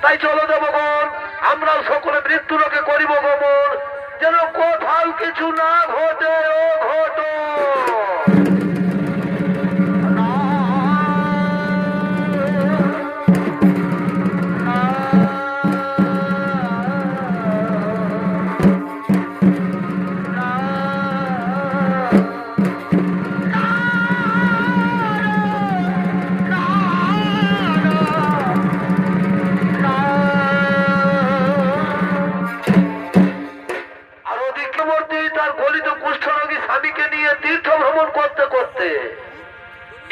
তাই চলো দেবগণ, আমরা সকলে মৃত্যু লোকে করিব গমন, যেন কোথাও কিছু না ঘটে ও ঘটো।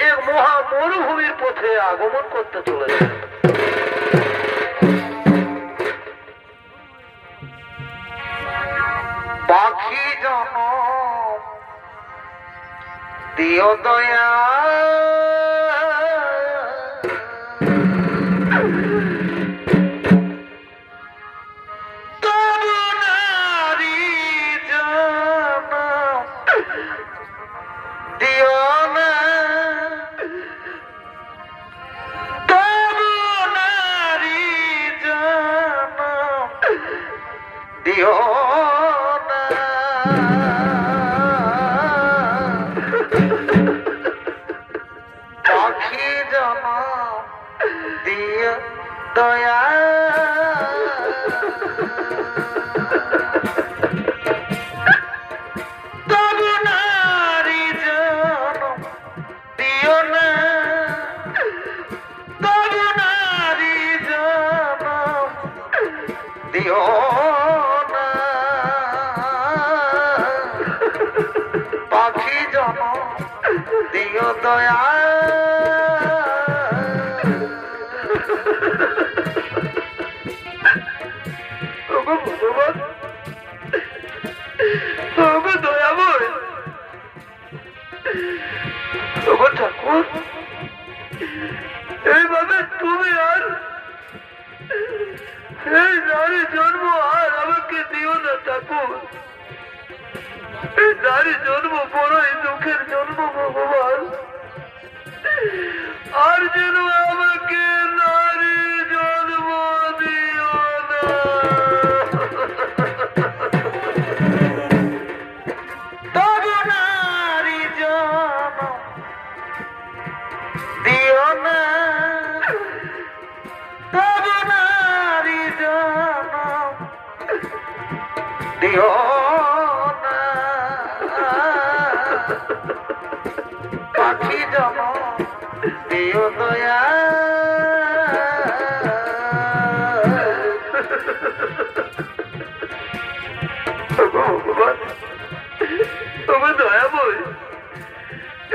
এক মহা মরুভূমির পথে আগমন করতে চলেছে। পাখি জনম দিও দয়া পাখি জনম দিও দয়া তবু নারী জনম দিও না তবু নারী জনম দিও না পাখি জনম দিও দয়া ঠাকুর এইভাবে তুমি আর এই নারী জন্ম আর আমাকে দিও না ঠাকুর এই নারী জন্ম বড়ই দুঃখের জন্ম ভগবান আর যেন আমাকে নারী জন্ম দিও না তবু নারী জন্ম দিও না তবু নারী জন্ম দিও না পাখি জন্ম দিও দয়া ভগবান তোমার দয়া বই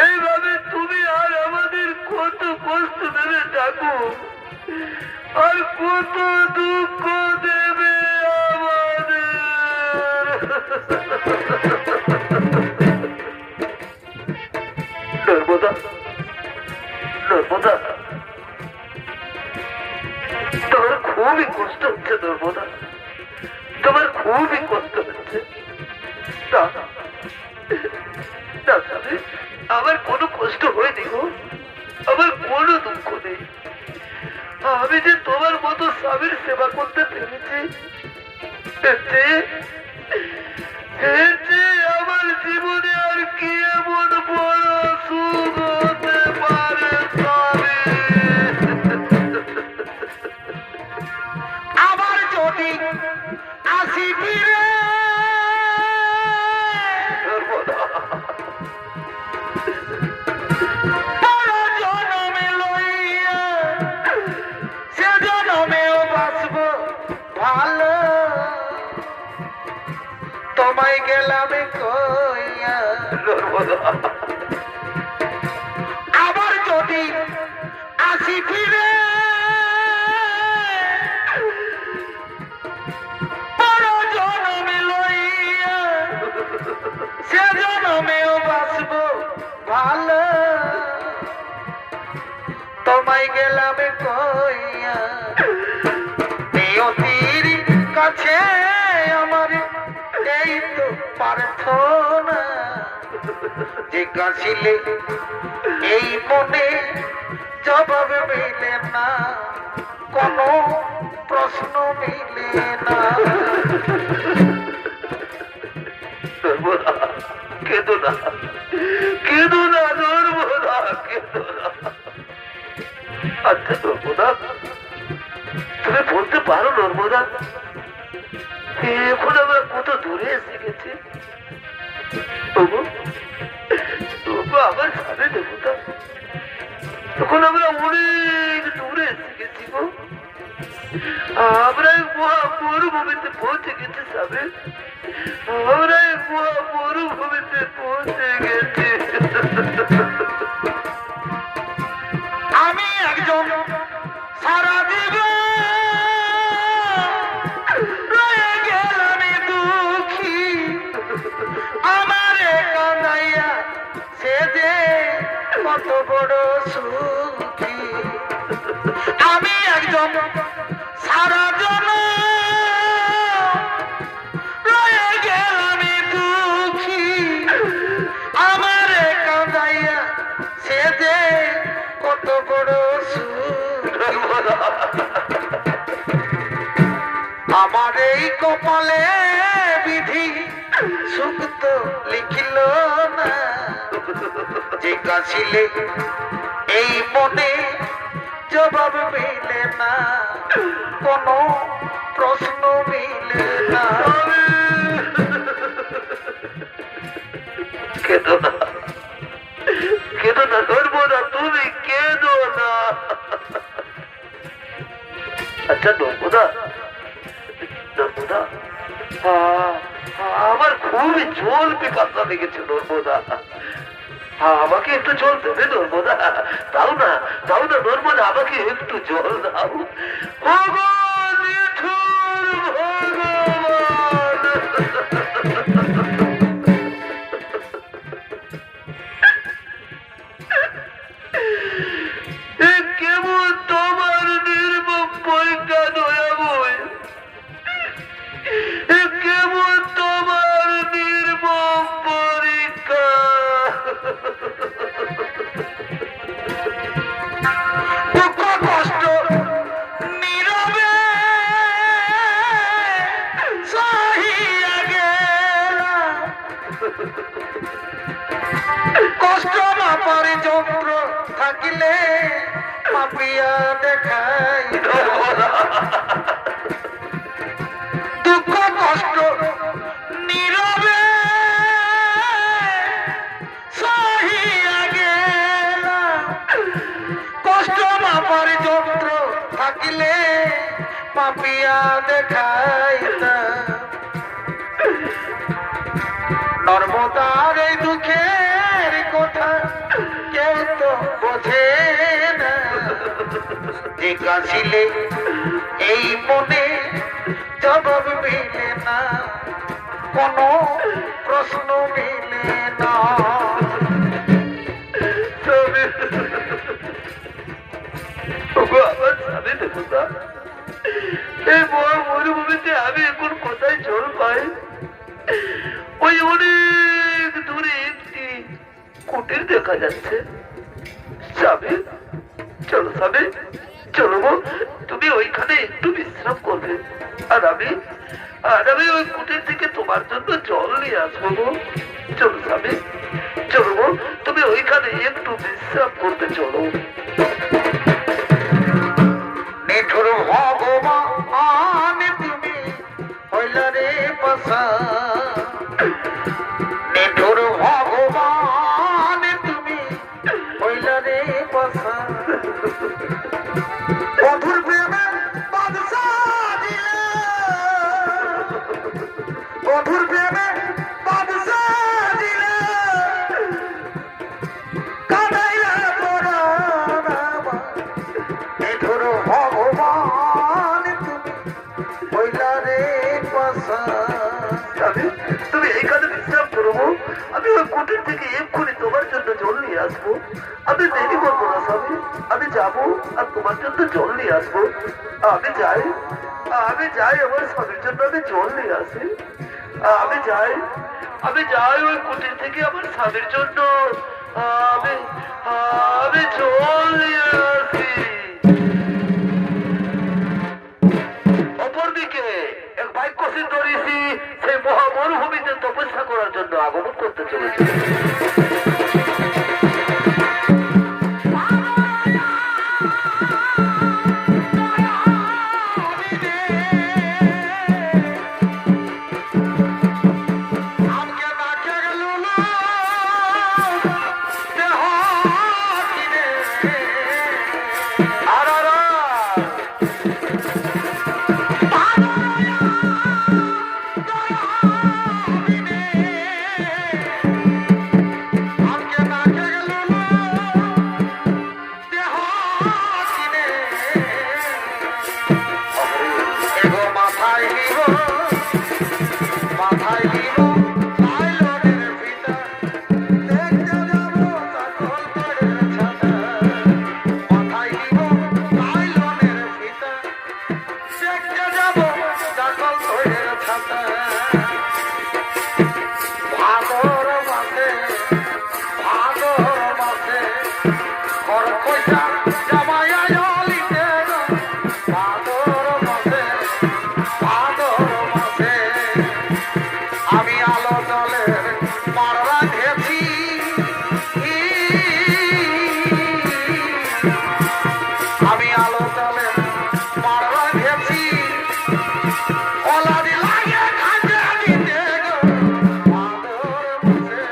এইভাবে তুমি আর আমাদের কত কষ্ট দেবে ঠাকুর আর কত দুঃখ দেবে আমাদের নর্মদা নর্মদা তোমার খুবই কষ্ট হচ্ছে নর্মদা তোমার খুবই কষ্ট হচ্ছে আমার কোনো কষ্ট হয়নি গো আমার কোনো দুঃখ নেই আমি যে তোমার মতো স্বামীর সেবা করতে পেরেছি আমার জীবনে আর কি এমন বড় সুখ হতে পারে স্বামী আবার যদি আসি ফিরে তোমায় গেলাম কইয়া আবার যদি আসি ফিরে বড় জনমে লইয়া সে জনমেও বাঁচব ভালো তোমায় গেলাম কইয়া নিয়তির কাছে আমার এই তো প্রার্থনা যে কাছিলে এই মনে জবাব মিলে না কোনো প্রশ্ন মিলে না কেঁদো না কেঁদো না নর্মদা কেঁদো না আচ্ছা নর্মদা তুমি বলতে পারো নর্মদা এখন আমরা কত দূরে এসে গেছি আমার সামনে দেবতা তখন আমরা অনেক দূরে এসে গেছি গো আমরা মরুভূমিতে পৌঁছে গেছি সামনে আমরা মরুভূমিতে পৌঁছে গেছি আমি একজন সারা জীবন রয়ে গেলাম দুঃখী আমারে কাঁদাইয়া সে যে কত বড় সুখী আমি একজন সারা জন রয়ে গেলাম দুঃখী আমারে কাঁদাইয়া সে যে কত বড় সুখী আমার এই কপালে বিধি সুখ তো লিখিল না জিজ্ঞাসিলে এই মনে জবাব মিলে না কোনো প্রশ্ন মিলে না কেঁদো না কেঁদো না ধরবো না তুমি কেঁদো না আচ্ছা নর্মদা নর্মদা আমার খুবই জল পিপাসা লেগেছে নর্মদা আমাকে একটু জল দেবে নর্মদা দাও না নর্মদা আমাকে একটু জল দাও ভগবান নিঠুর ভগবান কেমন তোমার নির্মম পরীক্ষা দয়াময় কেমন তোমার নির্মম পরীক্ষা দুঃখ কষ্ট নীরবে সহিয়া গেলাম কষ্ট মাপার যন্ত্র থাকিলে মাপিয়া দেখাই দুঃখ কষ্ট নীরবে সহিয়া গেলাম কষ্ট মাপার যন্ত্র থাকিলে মাপিয়া দেখাই নর্মদার এই দুঃখের কথা কেউ তো বোঝে না জিজ্ঞাসিলে এই মনে জবাব মিলে না কোনো প্রশ্ন মিলে না আমার স্বামী দেবতা এই বড় মরুভূমিতে আমি এখন কোথায় জল পাই ওই অনেক দূরে একটি কুটির দেখা যাচ্ছে স্বামী চলো স্বামী চলো তুমি ওইখানে একটু বিশ্রাম করবে আর আমি ওই কুটির থেকে তোমার জন্য জল নিয়ে আসবো চলো স্বামী চলো তুমি ওইখানে একটু বিশ্রাম করতে চলো নিঠুর ভগবান তুমি হইলা রে পাশা নিঠুর ভগবান তুমি হইলা রে পাশা বধুর প্রেমে বাদশা দিলে বধুর প্রেমে বাদশা দিলে কানাইয়া তোরা নিঠুর ভগবান তুমি হইলা রে পাশা তুমি এইখানে বিশ্রাম করবো আমি ওই কুটির থেকে এক্ষুনি তোমার জন্য জল নিয়ে আসবো আমি দেরি করবো না স্বামী আমি যাবো আর তোমার জন্য জল নিয়ে আসবো আমি যাই আমার স্বামীর জন্য আমি জল নিয়ে আসি আমি যাই ওই কুটির থেকে আমার স্বামীর জন্য আমি জল নিয়ে আসি অপরদিকে এক বাক্যসিদ্ধ ঋষি সেই মহা মরুভূমিতে তপস্যা করার জন্য আগমন করতে চলেছে আমি আলো জলে মারলা খেয়েছি আমি আলো জলে মারলা খেয়েছি ওলাদি লাগে খাজে দিতে গো মাদর মুছে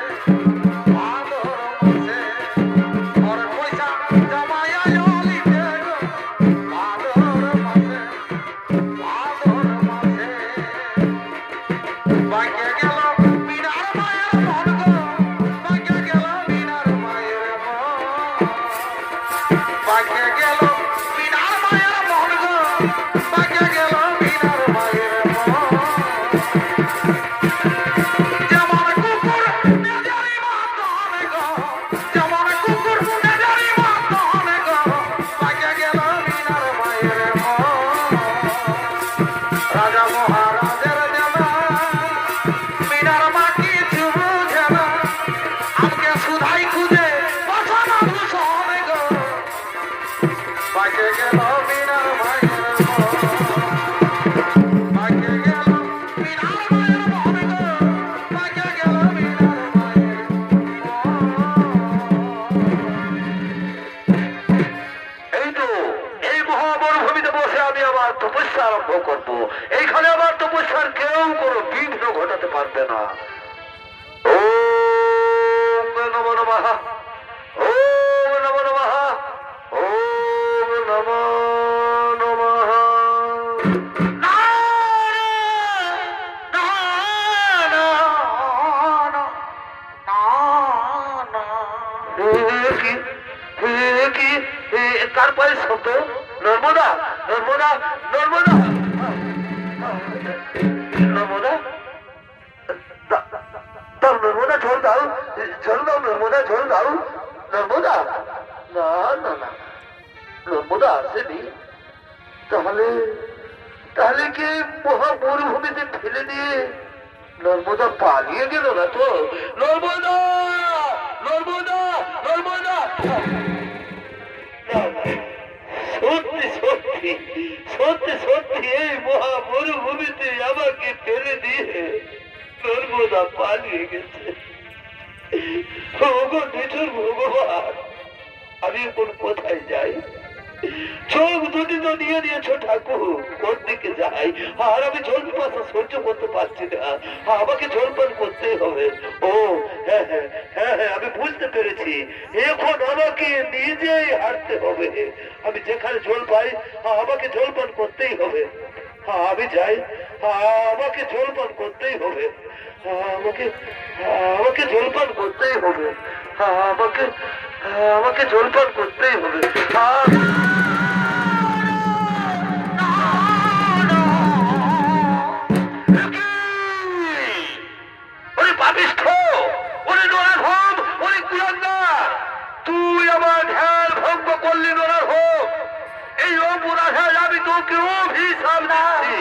ওর পয়সা জমায়া লিতে গো মাদর মুছে বাঁকে গেল বিনার মায়ের মন গো বাঁকে গেল বিনার মায়ের মন বাঁকে গেল বিনার মায়ের মন গো বাঁকে গেল বিনার মায়ের মন যেমন কুকুর নেজারি মাতন গো যেমন কুকুর নেজারি মাতন গো বাঁকে গেল বিনার মায়ের মন রাজা মহারাজের জানা বিনার মা কিছু বুঝে না আমাকে সুধাই খুঁজে বসানো ভূষণ গো বাঁকে গেল বিনার মায়ের মন বাঁকে গেল বিনার মায়ের মন গো বাঁকে গেল বিনার মায়ের এই তো এই মহামরুভূমিতে বসে আমি আমার তপস্যা আরম্ভ করব। এইখানে আমার তপস্যার কেউ কোনো বিঘ্ন ঘটাতে পারবে না। ওম নমো নমঃ, ওম নমো নমঃ, ওম নমো নমঃ। কি কি কার পায়ে শব্দ? নর্মদা নর্মদা নর্মদা নর্মদা দাও নর্মদা জল দাও জল দাও নর্মদা জল দাও নর্মদা না না না নর্মদা আসেনি। তাহলে তাহলে কি মহা মরুভূমিতে ফেলে দিয়ে নর্মদা পালিয়ে গেল না তো? নর্মদা নর্মদা নর্মদা সত্যি সত্যি সত্যি সত্যি এই মহা মরুভূমিতে আমাকে ফেলে দিয়ে নর্মদা পালিয়ে গেছে। ওগো নিঠুর ভগবান, আমি এখন কোথায় যাই? চোখ দুটি তো নিয়ে নিয়েছো ঠাকুর, কোন দিকে যাই? আর আমি জল পিপাসা সহ্য করতে পারছি না, আমাকে জলপান করতেই হবে। ও হ্যাঁ হ্যাঁ হ্যাঁ হ্যাঁ আমি বুঝতে পেরেছি, এখন আমাকে নিজেই হাঁটতে হবে। আমি যেখানে জল পাই আমাকে জলপান করতেই হবে। আমি যাই, আমাকে জলপান করতেই হবে। আমাকে আমাকে জলপান করতেই হবে। আমাকে আমাকে জলপান করতেই হবে। তুই আমার ধ্যান ভঙ্গ করলি নোরার হোক, এই অপরাধে আমি তোকে অভিশাপ দিচ্ছি।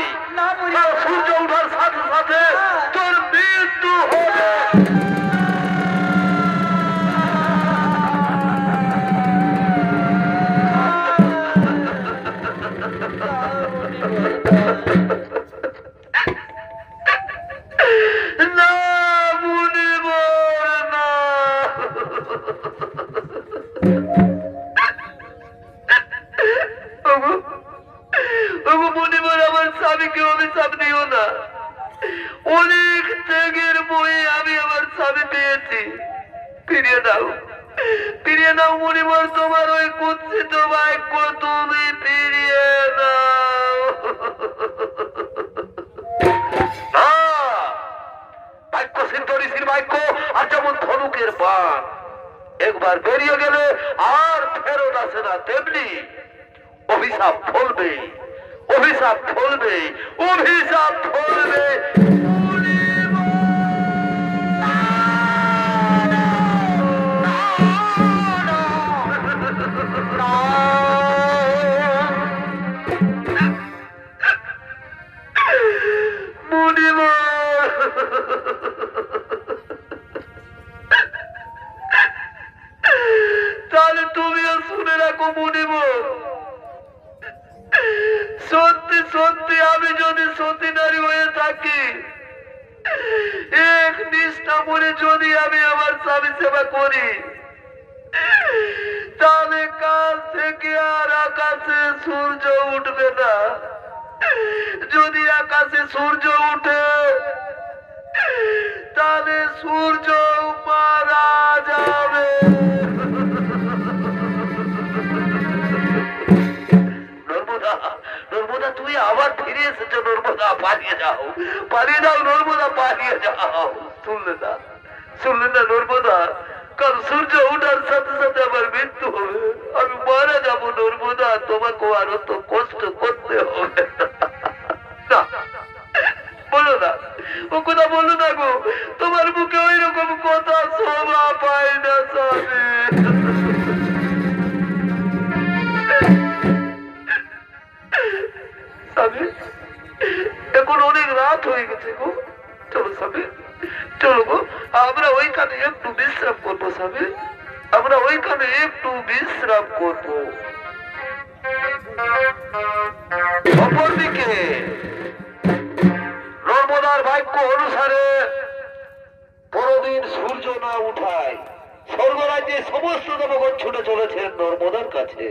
সূর্য উঠার সাথে সাথে তোর মৃত্যু হবে। না মুনিবর না, মুনিবর আমার স্বামীকে অভিশাপ দিও না। অনেক ত্যাগের বই আমি আমার স্বামী পেয়েছি, ফিরিয়ে দাও ফিরিয়ে দাও মুনিবর, তোমার ওই কুৎসিত বাক্য তুমি ফিরিয়ে দাও। বাক্য সিদ্ধ ঋষির বাক্য আর যেমন ধনুকের বাণ, একবার বেরিয়ে গেলে আর ফেরত আসে না, তেমনি অভিশাপ ফলবে, অভিশাপ ফলবে, অভিশাপ ফলবে। তাহলে তুমিও শুনে রাখো মুনিবর, সত্যি সত্যি আমি যদি সতী নারী হয়ে থাকি, না মরে যদি আমি আমার স্বামী সেবা করি, তাহলে কাল থেকে আর আকাশে সূর্য উঠবে না। যদি আকাশে সূর্য উঠে, তাহলে সূর্য মারা যাবে। নর্মদা, নর্মদা, তুমি আবার ফিরে এসেছো। নর্মদা, পালিয়ে যাও, পালিয়ে যাও। নর্মদা, পালিয়ে যাও। শুনলে না, শুনলে না নর্মদা? কাল সূর্য উঠার সাথে সাথে আমার মৃত্যু হবে, আমি মারা যাবো। নর্মদা, তোমাকে আরো তো কষ্ট করতে হবে না। বলো না, ও কথা বলো না গো। তোমার মুখে ওই রকম কথা শোভা পায় না স্বামী। স্বামী, এখন অনেক রাত হয়ে গেছে গো। চলো স্বামী, চলো গো, আমরা ওইখানে একটু বিশ্রাম করবো। স্বামী, আমরা ওইখানে একটু বিশ্রাম করবো। অপরদিকে নর্মদার বাক্য অনুসারে পরদিন সূর্য না উঠায় স্বর্গরাজ্যে সমস্ত দেবগণ ছুটে চলেছেন নর্মদার কাছে।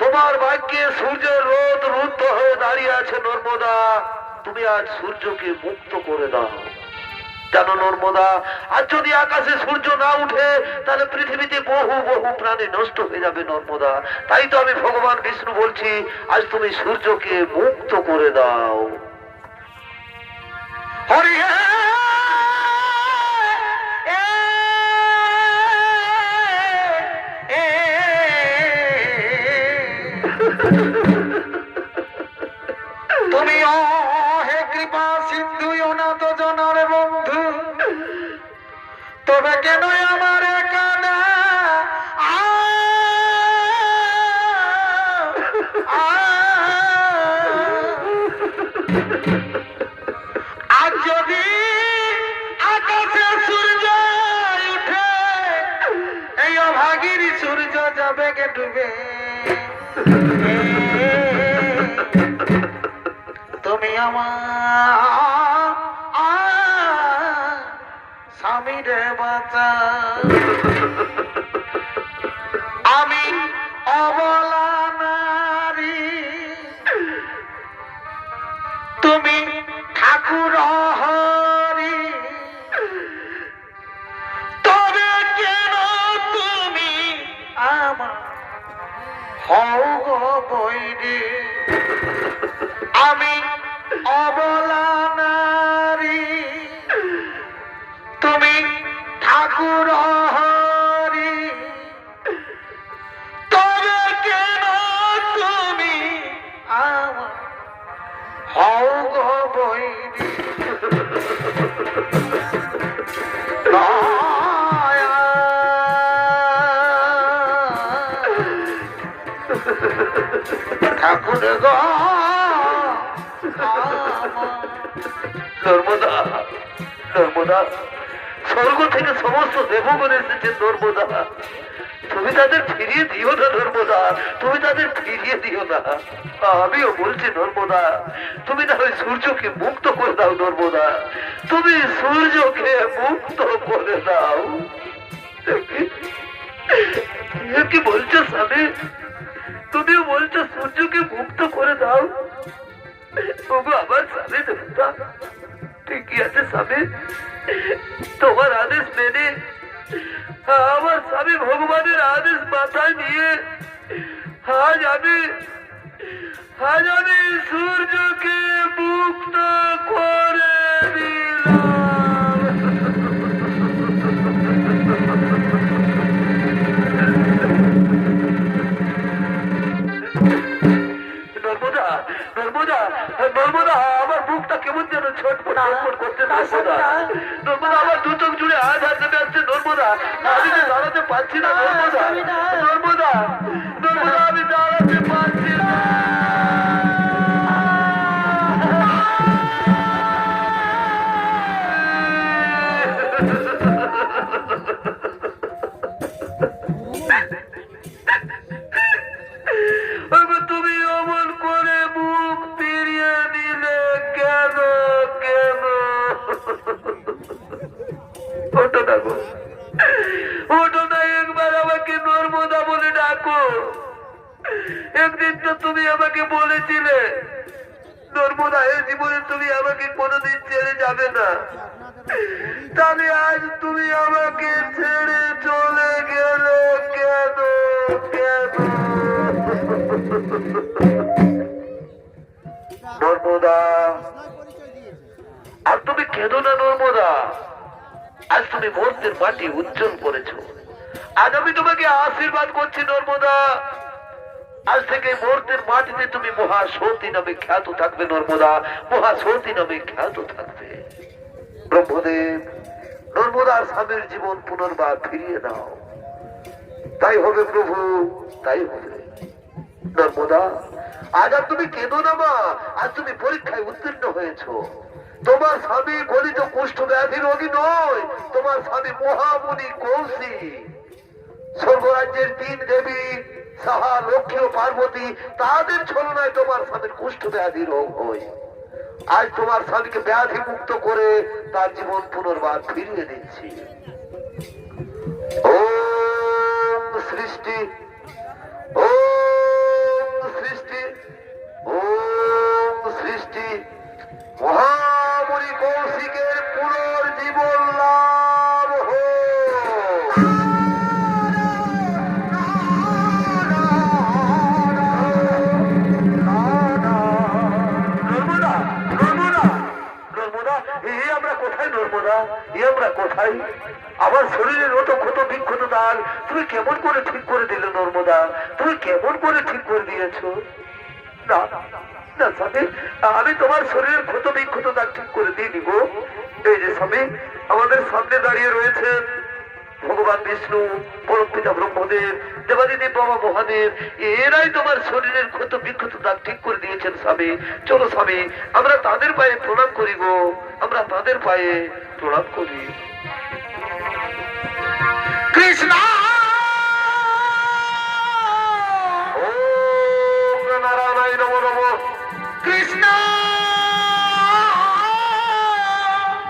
তোমার ভাগ্যে সূর্যের রোদ রুদ্ধ হয়ে দাঁড়িয়ে আছে। নর্মদা, তুমি আজ সূর্যকে মুক্ত করে দাও। জানো নর্মদা, আজ যদি আকাশে সূর্য না উঠে, তাহলে পৃথিবীতে বহু বহু প্রাণী নষ্ট হয়ে যাবে। নর্মদা, তাই তো আমি ভগবান বিষ্ণু বলছি, আজ তুমি সূর্যকে মুক্ত করে দাও। হরি তুমি হে কৃপা সিন্ধু অনাথ জনার বন্ধু, তবে কেন আমার কানা আজ যদি আকাশে সূর্য উঠে, এই অভাগীর সূর্য যাবে কে ডুবে। তুমি আমার স্বামী রে বাঁচা, আমি অবলা নারী, তুমি ঠাকুর হরি, তবে কেন তুমি আমার হও গো বৈরী। আমি অবলা নারী, তুমি ঠাকুর হরি, তবে কেন তুমি আমার হও গো বৈরী। ঠাকুর গো নর্মদা, নর্মদা, স্বর্গ থেকে সমস্ত দেবগণ এসেছে নর্মদা, তুমি তাদের ফিরিয়ে দিও না নর্মদা, তুমি তাদের ফিরিয়ে দিও না। আমিও বলছি নর্মদা, তুমি না ওই সূর্যকে মুক্ত করে দাও নর্মদা, তুমি সূর্যকে মুক্ত করে দাও। কি বলছো স্বামী, তুমিও বলছো সূর্যকে মুক্ত করে দাও? ওগো আমার স্বামী দেবতা, ঠিকই আছে স্বামী, তোমার আদেশ মেনে আমার স্বামী ভগবানের আদেশ মাথায় নিয়ে আজ আমি সূর্যকে মুক্ত করে দিলাম। নর্মদা, নর্মদা, নর্মদা, আমার বুকটা কেমন যেন ছটফট ছটফট করছে নর্মদা, নর্মদা, আমার দু চোখ জুড়ে আজ হাত নেমে আসছে নর্মদা, আমি যে দাঁড়াতে পারছি না নর্মদা, নর্মদা, নর্মদা, আমি দাঁড়াতে পারছি না। তুমি অমন করে মুখ ফিরিয়ে দিলে কেন, কেন? ওঠো না গো, ওঠো না, একবার আমাকে নর্মদা বলে ডাকো। একদিন তো তুমি আমাকে বলেছিলে নর্মদা, এই জীবনে তুমি আমাকে কোনোদিন ছেড়ে যাবে না, তাহলে আজ তুমি আমাকে ছেড়ে চলে গেলে কেন, কেন? নর্মদা, আর তুমি কেঁদো না নর্মদা, আজ তুমি মর্তের মাটি উজ্জ্বল করেছো, আজ আমি তোমাকে আশীর্বাদ করছি নর্মদা, আজ থেকে মর্তের মাটিতে তুমি মহাসতী নামে খ্যাত থাকবে নর্মদা, মহাসতী নামে খ্যাত থাকবে। ব্রহ্মদেব, নর্মদার স্বামীর জীবন পুনর্বার ফিরিয়ে দাও। তাই হবে প্রভু, তাই হবে। নর্মদা, আজ আর তুমি কেঁদো না মা, আজ তুমি পরীক্ষায় উত্তীর্ণ হয়েছো। তোমার স্বামী গলিত কুষ্ঠ ব্যাধি রোগী নয়, তোমার স্বামী মহামুনি কৌশিক। স্বর্গরাজ্যের 3 দেবী সাহা, লক্ষ্মী ও পার্বতী, তাদের ছলনায় তোমার স্বামীর কুষ্ঠ ব্যাধি রোগ হয়। আজ তোমার স্বামীকে ব্যাধি মুক্ত করে তার জীবন পুনর্বার ফিরিয়ে দিচ্ছি। ওম সৃষ্টি, ওম সৃষ্টি, ওম সৃষ্টি। মহামুনি কৌশিকের পুনর্জীবন লাভ হোক। নর্মদা, নর্মদা, নর্মদা, আমরা কোথায় নর্মদা, আমরা কোথায়? আমার শরীরের মতো ক্ষত বিক্ষত দাগ তুমি কেমন করে ঠিক করে দিলে নর্মদা, তুমি কেমন করে ঠিক করে দিয়েছো? না না স্বামী, আমি তোমার শরীরের ক্ষত বিক্ষত দাগ ঠিক করে দিয়ে দিব। এই যে স্বামী, আমাদের সামনে দাঁড়িয়ে রয়েছেন ভগবান বিষ্ণু, পরম পিতা ব্রহ্মদেব, দেবাদিদেব বাবা মহাদেব, এরাই তোমার শরীরের ক্ষত বিক্ষত দাগ ঠিক করে দিয়েছেন স্বামী। চলো স্বামী, আমরা তাদের পায়ে প্রণাম করি গো, আমরা তাদের পায়ে প্রণাম করি। কৃষ্ণ নারায়ণ নমো নমো, কৃষ্ণ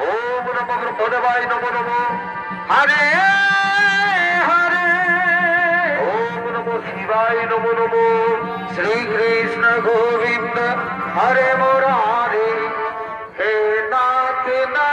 ওম নমো ব্রহ্মদেবায় নমো নমো, হরে হরে ওম নমো শিবায় নমো নমো, শ্রীকৃষ্ণ গোবিন্দ হরে মুরারি হে নাথ না